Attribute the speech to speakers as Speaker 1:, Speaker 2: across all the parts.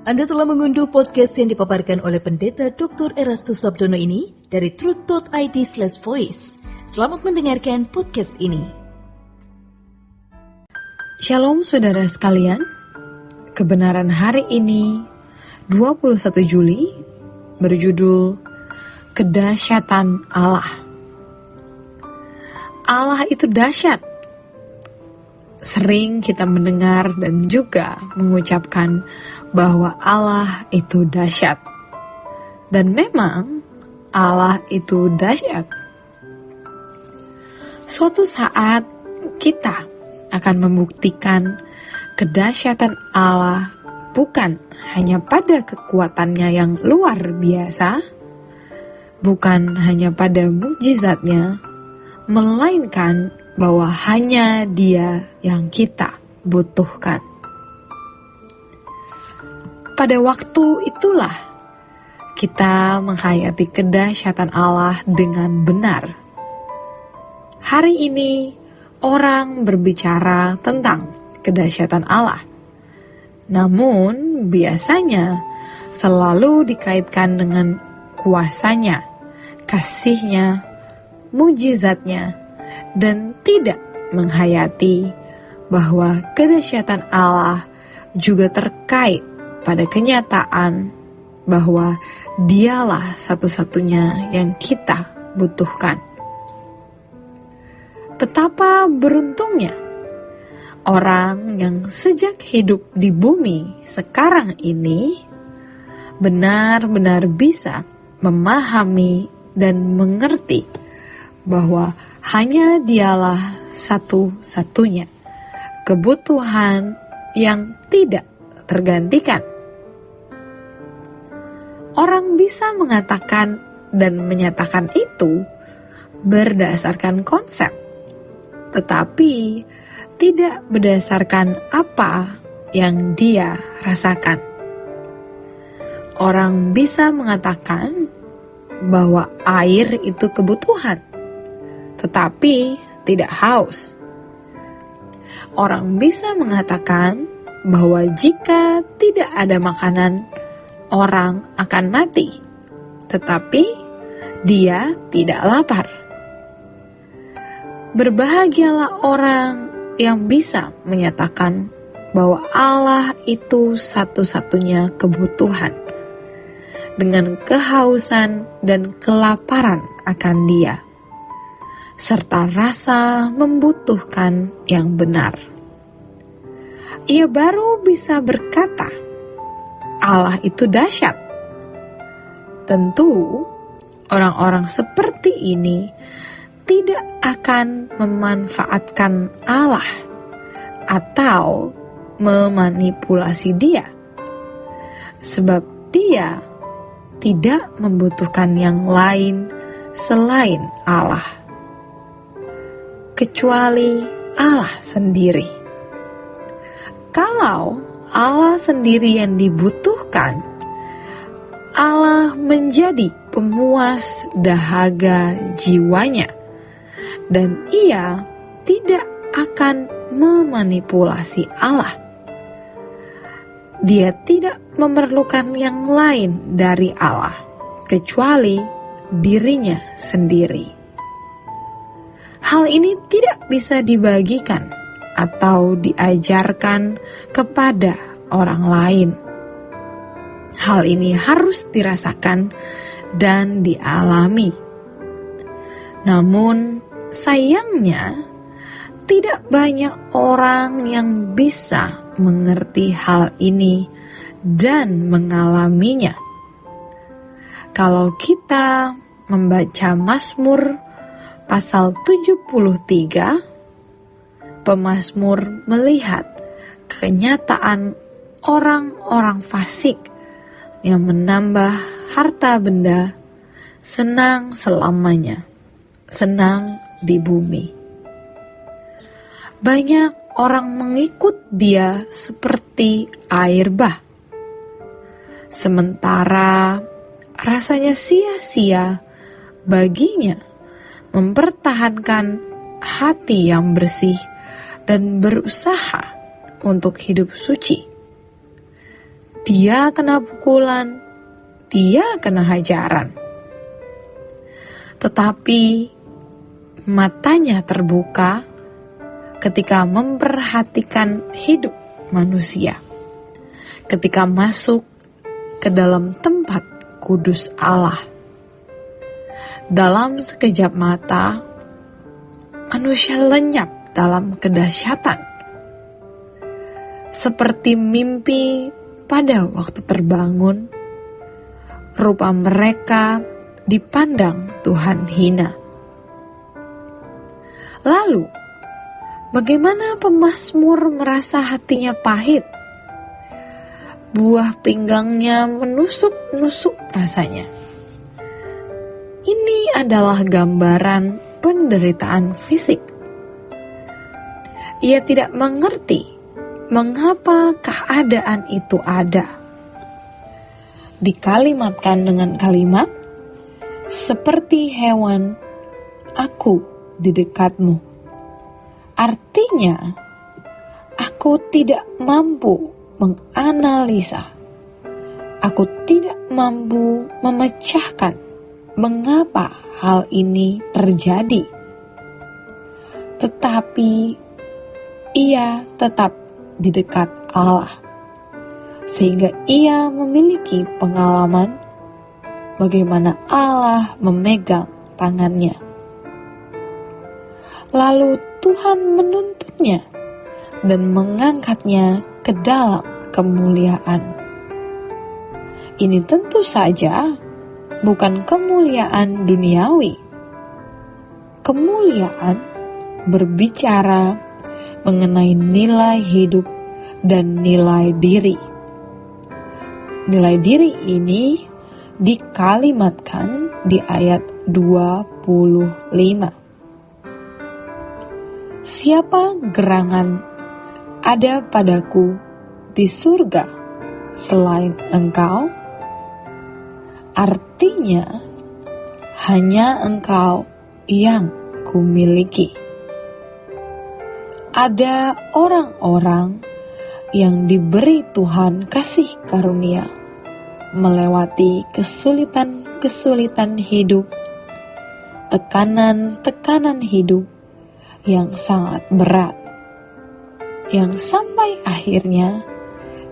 Speaker 1: Anda telah mengunduh podcast yang dipaparkan oleh Pendeta Dr. Erastus Sabdono ini dari truth.id/voice. Selamat mendengarkan podcast ini.
Speaker 2: Shalom saudara sekalian, kebenaran hari ini 21 Juli berjudul Kedahsyatan Allah. Allah itu dahsyat. Sering kita mendengar dan juga mengucapkan bahwa Allah itu dahsyat. Dan memang Allah itu dahsyat. Suatu saat kita akan membuktikan kedahsyatan Allah bukan hanya pada kekuatannya yang luar biasa, bukan hanya pada mukjizatnya, melainkan bahwa hanya Dia yang kita butuhkan. Pada waktu itulah kita menghayati kedahsyatan Allah dengan benar. Hari ini orang berbicara tentang kedahsyatan Allah. Namun biasanya selalu dikaitkan dengan kuasanya, kasihnya, mujizatnya, dan tidak menghayati bahwa kedahsyatan Allah juga terkait pada kenyataan bahwa Dialah satu-satunya yang kita butuhkan. Betapa beruntungnya orang yang sejak hidup di bumi sekarang ini benar-benar bisa memahami dan mengerti bahwa hanya Dialah satu-satunya kebutuhan yang tidak tergantikan. Orang bisa mengatakan dan menyatakan itu berdasarkan konsep, tetapi tidak berdasarkan apa yang dia rasakan. Orang bisa mengatakan bahwa air itu kebutuhan, tetapi tidak haus. Orang bisa mengatakan bahwa jika tidak ada makanan, orang akan mati, tetapi dia tidak lapar. Berbahagialah orang yang bisa menyatakan bahwa Allah itu satu-satunya kebutuhan, dengan kehausan dan kelaparan akan Dia, serta rasa membutuhkan yang benar. Ia baru bisa berkata, Allah itu dahsyat. Tentu, orang-orang seperti ini tidak akan memanfaatkan Allah atau memanipulasi Dia, sebab Dia tidak membutuhkan yang lain selain Allah, kecuali Allah sendiri. Kalau Allah sendiri yang dibutuhkan, Allah menjadi pemuas dahaga jiwanya, dan Ia tidak akan memanipulasi Allah. Dia tidak memerlukan yang lain dari Allah, kecuali dirinya sendiri. Hal ini tidak bisa dibagikan atau diajarkan kepada orang lain. Hal ini harus dirasakan dan dialami. Namun, sayangnya, tidak banyak orang yang bisa mengerti hal ini dan mengalaminya. Kalau kita membaca Mazmur pasal 73, pemazmur melihat kenyataan orang-orang fasik yang menambah harta benda, senang selamanya, senang di bumi. Banyak orang mengikut dia seperti air bah, sementara rasanya sia-sia baginya mempertahankan hati yang bersih dan berusaha untuk hidup suci. dia kena pukulan, dia kena hajaran. Tetapi matanya terbuka ketika memperhatikan hidup manusia, ketika masuk ke dalam tempat kudus Allah. Dalam sekejap mata, manusia lenyap dalam kedahsyatan, seperti mimpi pada waktu terbangun. Rupa mereka dipandang Tuhan hina. Lalu, bagaimana pemazmur merasa hatinya pahit? Buah pinggangnya menusuk-nusuk rasanya. Ini adalah gambaran penderitaan fisik. Ia tidak mengerti mengapa keadaan itu ada. Dikalimatkan dengan kalimat, seperti hewan, aku di dekatmu. Artinya, aku tidak mampu menganalisa. Aku tidak mampu memecahkan mengapa hal ini terjadi. Tetapi ia tetap di dekat Allah, sehingga ia memiliki pengalaman bagaimana Allah memegang tangannya. Lalu Tuhan menuntunnya dan mengangkatnya ke dalam kemuliaan. Ini tentu saja bukan kemuliaan duniawi. Kemuliaan berbicara mengenai nilai hidup dan nilai diri. Nilai diri ini dikalimatkan di ayat 25. Siapa gerangan ada padaku di surga selain Engkau? Artinya, hanya Engkau yang kumiliki. Ada orang-orang yang diberi Tuhan kasih karunia melewati kesulitan-kesulitan hidup, tekanan-tekanan hidup yang sangat berat, yang sampai akhirnya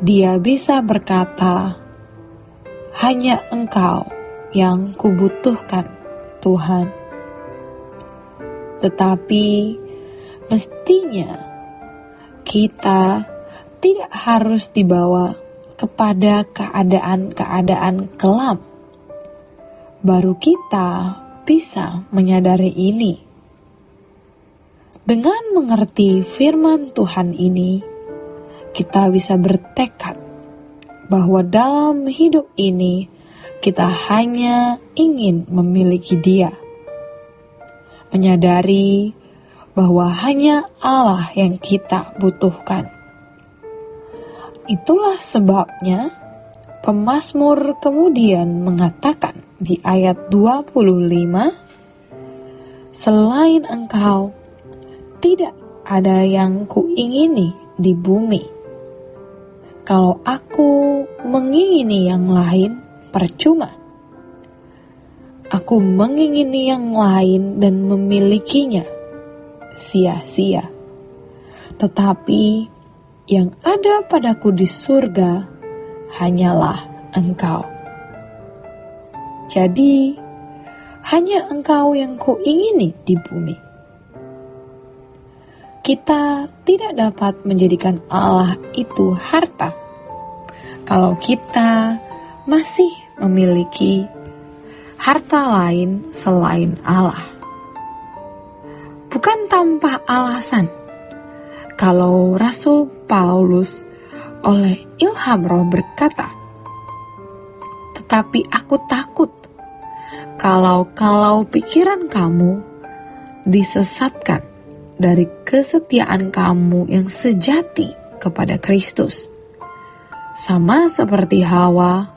Speaker 2: dia bisa berkata, hanya Engkau yang kubutuhkan, Tuhan. Tetapi mestinya kita tidak harus dibawa kepada keadaan-keadaan kelam. Baru kita bisa menyadari ini. Dengan mengerti firman Tuhan ini, kita bisa bertekad bahwa dalam hidup ini kita hanya ingin memiliki Dia. Menyadari bahwa hanya Allah yang kita butuhkan. Itulah sebabnya pemazmur kemudian mengatakan di ayat 25, selain Engkau, tidak ada yang kuingini di bumi. Kalau aku mengingini yang lain, percuma. Aku mengingini yang lain dan memilikinya, sia-sia. Tetapi yang ada padaku di surga hanyalah Engkau. Jadi, hanya Engkau yang kuingini di bumi. Kita tidak dapat menjadikan Allah itu harta kalau kita masih memiliki harta lain selain Allah. Bukan tanpa alasan kalau Rasul Paulus oleh ilham Roh berkata, tetapi aku takut kalau pikiran kamu disesatkan dari kesetiaan kamu yang sejati kepada Kristus. Sama seperti Hawa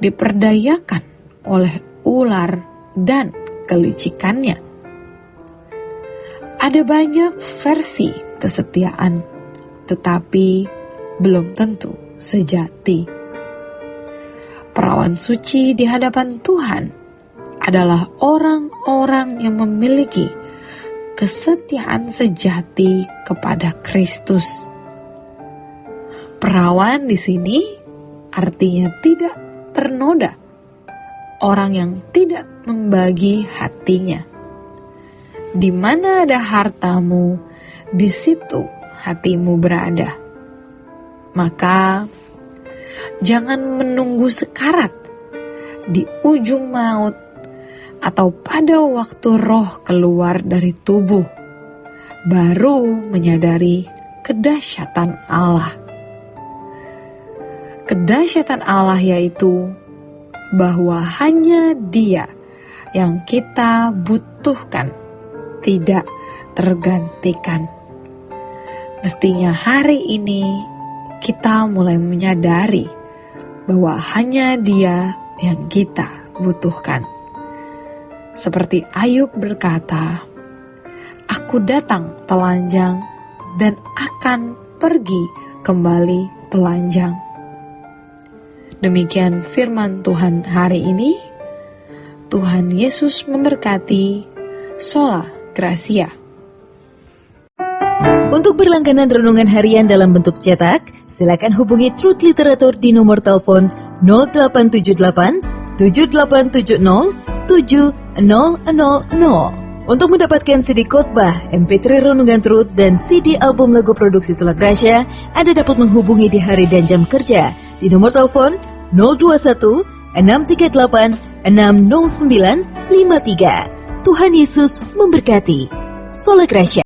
Speaker 2: diperdayakan oleh ular dan kelicikannya. Ada banyak versi kesetiaan, tetapi belum tentu sejati. Perawan suci di hadapan Tuhan adalah orang-orang yang memiliki kesetiaan sejati kepada Kristus. Perawan di sini artinya tidak ternoda, orang yang tidak membagi hatinya. Di mana ada hartamu, di situ hatimu berada. Maka jangan menunggu sekarat di ujung maut atau pada waktu roh keluar dari tubuh, baru menyadari kedahsyatan Allah. Kedahsyatan Allah yaitu bahwa hanya Dia yang kita butuhkan, tidak tergantikan. Mestinya hari ini kita mulai menyadari bahwa hanya Dia yang kita butuhkan. Seperti Ayub berkata, "Aku datang telanjang dan akan pergi kembali telanjang." Demikian firman Tuhan hari ini. Tuhan Yesus memberkati. Sola Gracia.
Speaker 1: Untuk berlangganan renungan harian dalam bentuk cetak, silakan hubungi Truth Literatur di nomor telepon 0878 7870 7000. Untuk mendapatkan CD khotbah, MP3 renungan Truth, dan CD album lagu produksi Sola Gracia, Anda dapat menghubungi di hari dan jam kerja di nomor telepon 021 638 60953. Tuhan Yesus memberkati. Sola Gracia.